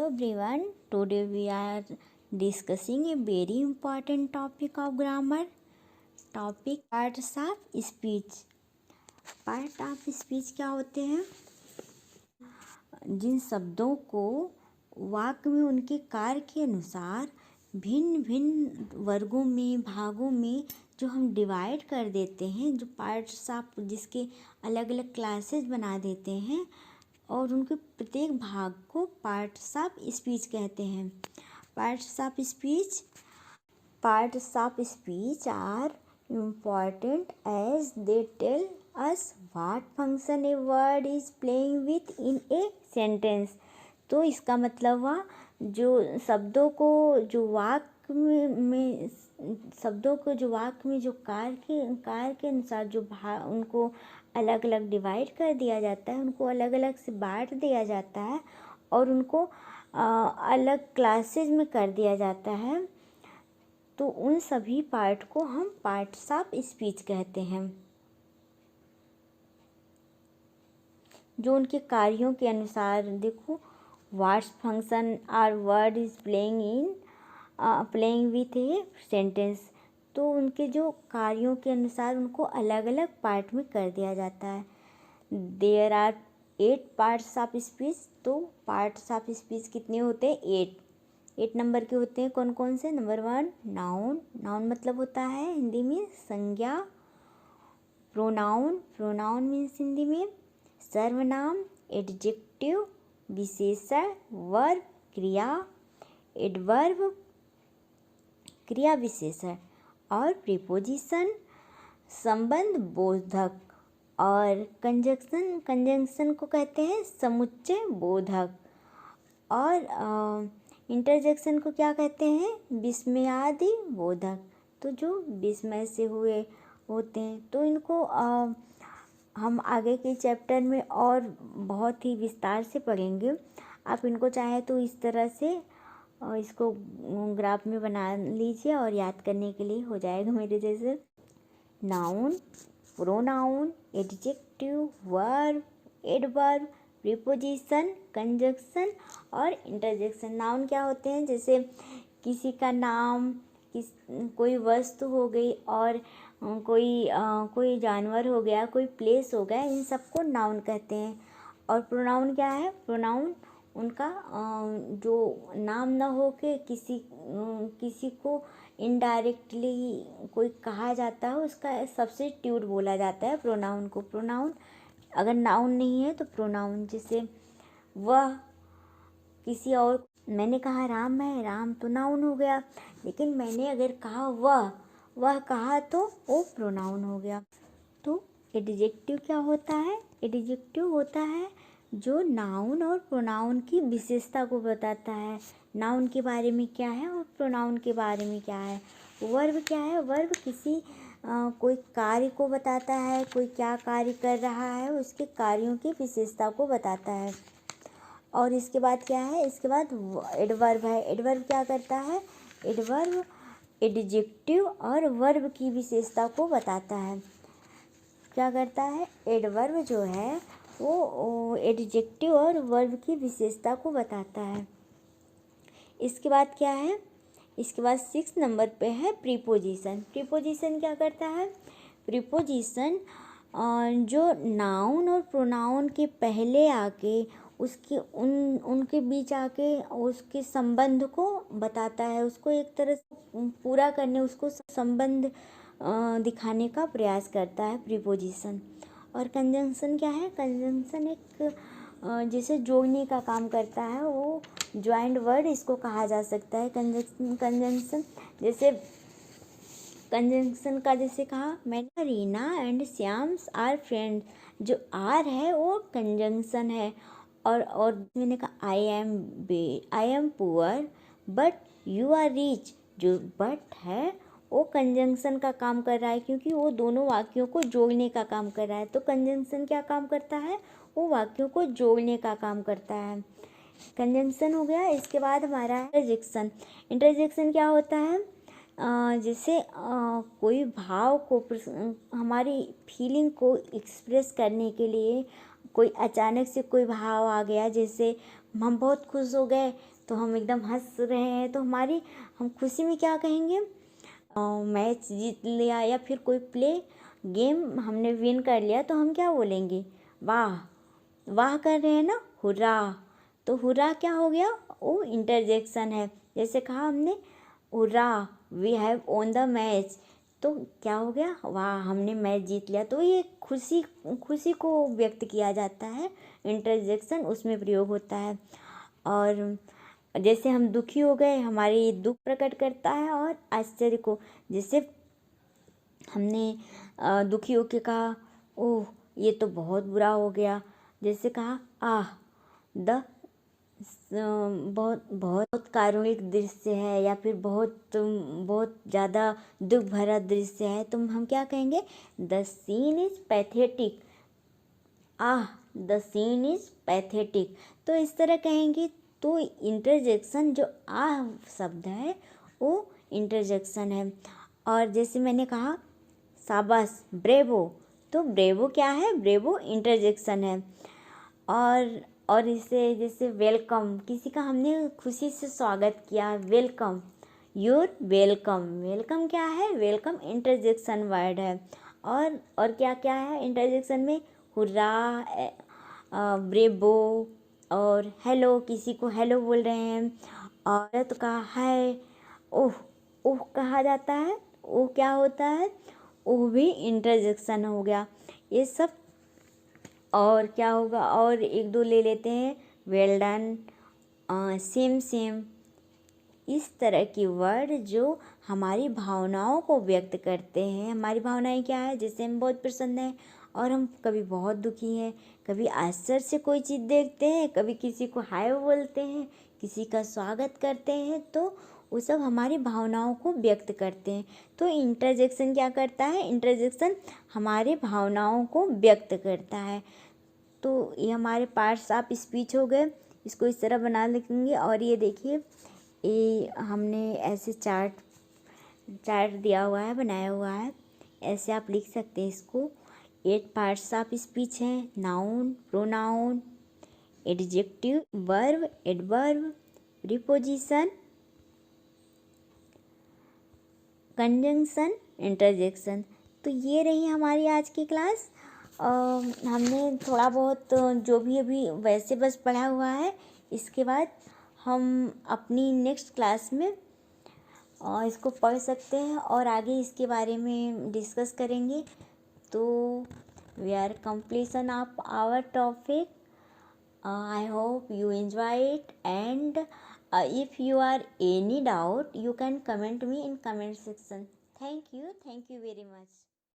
Hello everyone, today we are discussing a very important topic of grammar. Topic parts of speech. Part of speech क्या होते हैं? जिन शब्दों को वाक्य में उनके कार्य के अनुसार भिन्न भिन्न वर्गों में भागों में जो हम डिवाइड कर देते हैं, जो पार्ट्स ऑफ जिसके अलग अलग क्लासेस बना देते हैं और उनके प्रत्येक भाग को पार्ट्स ऑफ स्पीच कहते हैं. Parts of speech are important as they tell us what function a word is playing with in a sentence. तो इसका मतलब हुआ जो शब्दों को जो वाक्य में जो कार्य के अनुसार जो उनको अलग अलग डिवाइड कर दिया जाता है, उनको अलग अलग से बांट दिया जाता है और उनको अलग क्लासेस में कर दिया जाता है. तो उन सभी पार्ट को हम पार्ट्स ऑफ स्पीच कहते हैं, जो उनके कार्यों के अनुसार. देखो, what's function are word is playing with a sentence. तो उनके जो कार्यों के अनुसार उनको अलग अलग पार्ट में कर दिया जाता है. There are 8 parts of speech. तो पार्ट्स ऑफ स्पीच कितने होते हैं? 8 नंबर के होते हैं. कौन कौन से? नंबर 1 नाउन मतलब होता है हिंदी में संज्ञा. प्रोनाउन मीन्स हिंदी में सर्वनाम. एडजेक्टिव विशेषण. वर्ब क्रिया. एडवर्ब क्रिया विशेषण. और प्रीपोजिशन संबंध बोधक. और कंजंक्शन को कहते हैं समुच्चय बोधक. और इंटरजेक्शन को क्या कहते हैं? विस्मयादि बोधक. तो जो विस्मय से होते हैं. तो इनको हम आगे के चैप्टर में और बहुत ही विस्तार से पढ़ेंगे. आप इनको चाहे तो इस तरह से इसको ग्राफ में बना लीजिए और याद करने के लिए हो जाएगा मेरे जैसे. Noun, pronoun, adjective, verb, adverb, preposition, conjunction और इंटरजेक्शन. नाउन क्या होते हैं? जैसे किसी का नाम, कोई वस्तु हो गई और कोई जानवर हो गया, कोई प्लेस हो गया, इन सबको नाउन कहते हैं. और प्रोनाउन क्या है? प्रोनाउन उनका जो नाम न हो के किसी को इनडायरेक्टली कोई कहा जाता है, उसका सब्स्टिट्यूट बोला जाता है प्रोनाउन को. प्रोनाउन अगर नाउन नहीं है तो प्रोनाउन. जैसे वह किसी और, मैंने कहा राम है, राम तो नाउन हो गया. लेकिन मैंने अगर कहा वह कहा तो वो प्रोनाउन हो गया. तो एडजेक्टिव क्या होता है? एडजेक्टिव होता है जो नाउन और प्रोनाउन की विशेषता को बताता है. नाउन के बारे में क्या है और प्रोनाउन के बारे में क्या है. वर्ब क्या है? वर्ब किसी कोई कार्य को बताता है. कोई क्या कार्य कर रहा है, उसके कार्यों की विशेषता को बताता है. और इसके बाद क्या है? इसके बाद एडवर्ब है. एडवर्ब क्या करता है? एडवर्ब एडजेक्टिव और वर्ब की विशेषता को बताता है. क्या करता है? एडवर्ब जो है वो एडजेक्टिव और वर्ब की विशेषता को बताता है. इसके बाद क्या है? इसके बाद 6 नंबर पे है प्रीपोजिशन. प्रीपोजिशन क्या करता है? प्रीपोजिशन जो नाउन और प्रोनाउन के पहले आके उसके उनके बीच आके उसके संबंध को बताता है. उसको एक तरह से पूरा करने, उसको संबंध दिखाने का प्रयास करता है प्रीपोजिशन. और कंजंक्शन क्या है? कंजंक्शन एक जैसे जोड़ने का काम करता है. वो ज्वाइंट वर्ड इसको कहा जा सकता है. कंजंक्शन जैसे कंजंक्शन का जैसे कहा मैंने, Reena and Shyam's are friends. जो आर है वो कंजंक्शन है. और मैंने कहा I am poor but you are rich. जो बट है वो कंजंक्शन का काम कर रहा है, क्योंकि वो दोनों वाक्यों को जोड़ने का काम कर रहा है. तो कंजंक्शन क्या काम करता है? वो वाक्यों को जोड़ने का काम करता है. कंजंक्शन हो गया. इसके बाद हमारा इंटरजेक्शन. इंटरजेक्शन क्या होता है? जैसे कोई भाव को, हमारी फीलिंग को एक्सप्रेस करने के लिए कोई अचानक से कोई भाव आ गया. जैसे हम बहुत खुश हो गए तो हम एकदम हंस रहे हैं, तो हम खुशी में क्या कहेंगे, मैच जीत लिया या फिर कोई प्ले गेम हमने विन कर लिया, तो हम क्या बोलेंगे, वाह। वाह कर रहे हैं ना, हुर्रा। तो हुर्रा क्या हो गया, वो इंटरजेक्शन है। जैसे कहा हमने, hurray we have won the match, तो क्या हो गया, वाह हमने मैच जीत लिया। तो ये खुशी खुशी को व्यक्त किया जाता है, इंटरजेक्शन उसमें प्रयोग होता है। और जैसे हम दुखी हो गए, हमारी दुख प्रकट करता है। और आश्चर्य को, जैसे हमने दुखी होकर कहा, ओह ये तो बहुत बुरा हो गया। जैसे कहा, आह द बहुत बहुत कारुणिक दृश्य है, या फिर बहुत ज़्यादा दुख भरा दृश्य है, तो हम क्या कहेंगे, the scene is pathetic. Ah the scene is pathetic, तो इस तरह कहेंगे। तो इंटरजेक्शन जो आह शब्द है वो इंटरजेक्शन है। और जैसे मैंने कहा शाबाश, ब्रेवो, तो ब्रेवो क्या है, ब्रेवो इंटरजेक्शन है। और इसे जैसे वेलकम, किसी का हमने खुशी से स्वागत किया, वेलकम, यूर वेलकम। वेलकम क्या है, वेलकम इंटरजेक्शन वर्ड है। और क्या क्या है इंटरजेक्शन में, हुर्रा, ब्रेवो, और हेलो, किसी को हेलो बोल रहे हैं। औरत का है, ओह, ओह कहा जाता है, ओह क्या होता है, ओह भी इंटरजेक्शन हो गया। ये सब। और क्या होगा, और एक दो ले लेते हैं, वेल डन, सेम सेम। इस तरह की वर्ड जो हमारी भावनाओं को व्यक्त करते हैं। हमारी भावनाएं क्या है, जैसे हम बहुत प्रसन्न हैं और हम कभी बहुत दुखी हैं, कभी आश्चर्य से कोई चीज़ देखते हैं, कभी किसी को हाय बोलते हैं, किसी का स्वागत करते हैं, तो वो सब हमारी भावनाओं को व्यक्त करते हैं। तो इंटरजेक्शन क्या करता है, इंटरजेक्शन हमारे भावनाओं को व्यक्त करता है। तो ये हमारे पार्ट्स ऑफ स्पीच हो गए, इसको इस तरह बना लिखेंगे। और ये देखिए, ये हमने ऐसे चार्ट दिया हुआ है, बनाया हुआ है, ऐसे आप लिख सकते हैं इसको। 8 पार्ट्स ऑफ स्पीच हैं, noun, pronoun, adjective, verb, adverb, preposition, conjunction, interjection. तो ये रही हमारी आज की क्लास। हमने थोड़ा बहुत जो भी अभी वैसे बस पढ़ा हुआ है, इसके बाद हम अपनी नेक्स्ट क्लास में इसको पढ़ सकते हैं और आगे इसके बारे में डिस्कस करेंगे। तो we are completion of our topic. I hope you enjoy it, and if you are any doubt, you can comment me in comment section. Thank you very much.